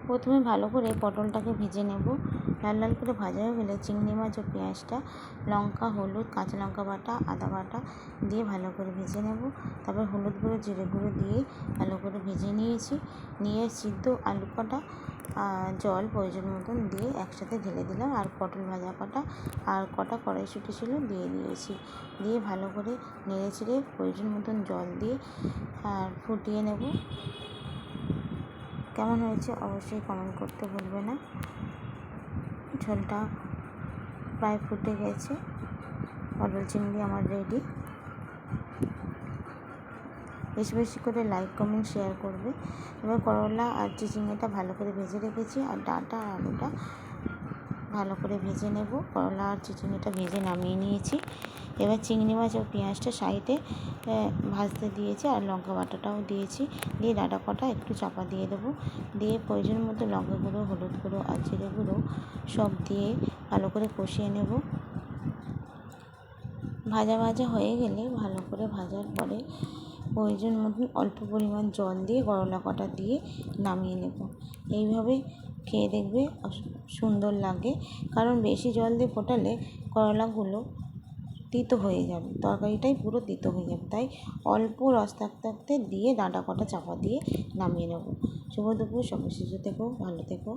প্রথমে ভালো করে পটলটাকে ভেজে নেব। লাল লাল করে ভাজা হয়ে গেলে চিংড়ি মাছ ও পেঁয়াজটা লঙ্কা, হলুদ, কাঁচা লঙ্কা বাটা, আদা বাটা দিয়ে ভালো করে ভেজে নেব। তারপর হলুদ গুঁড়ো, জিরে গুঁড়ো দিয়ে ভালো করে ভেজে নিয়েছি। নিয়ে সিদ্ধ আলু কটা জল প্রয়োজন মতন দিয়ে একসাথে ঢেলে দিলাম। আর পটল ভাজা কটা আর কটা কড়াইশুঁটি ছিল দিয়ে দিয়েছি। দিয়ে ভালো করে নেড়ে চেড়ে প্রয়োজন মতন জল দিয়ে আর ফুটিয়ে নেব। কেমন হয়েছে অবশ্যই কমেন্ট করতে ভুলবে না। ঝোলটা প্রায় ফুটে গেছে। পটল চিংড়ি আমার রেডি। বেশি বেশি করে লাইক, কমেন্ট, শেয়ার করবে। এবার করলা আর চিচিঙ্গাটা ভালো করে ভেজে রেখেছি আর ডাঁটা আর আলুটা ভালো করে ভেজে নেব। করলা আর চিচিঙ্গাটা ভেজে নামিয়ে নিয়েছি। এবার চিংড়ি মাছ ও পেঁয়াজটা সাইডে ভাজতে দিয়েছি আর লঙ্কা বাটাটাও দিয়েছি। দিয়ে ডাঁটা কটা একটু চাপা দিয়ে দেবো। দিয়ে প্রয়োজন মতো লঙ্কা গুঁড়ো, হলুদ গুঁড়ো আর জিরে গুঁড়ো সব দিয়ে ভালো করে কষিয়ে নেব। ভাজা ভাজা হয়ে গেলে ভালো করে ভাজার পরে প্রয়োজন মতন অল্প পরিমাণ জল দিয়ে করলা কটা দিয়ে নামিয়ে নেব। এইভাবে খেয়ে দেখবে সুন্দর লাগে। কারণ বেশি জল দিয়ে ফোটালে করলাগুলো তিতো হয়ে যাবে, তরকারিটাই পুরো তিতো হয়ে যাবে। তাই অল্প রস থাকতে থাকতে দিয়ে ডাঁটা কটা চাপা দিয়ে নামিয়ে নেব। শুভ দুপুর, সবাই সুস্থ থেকো, ভালো থেকো।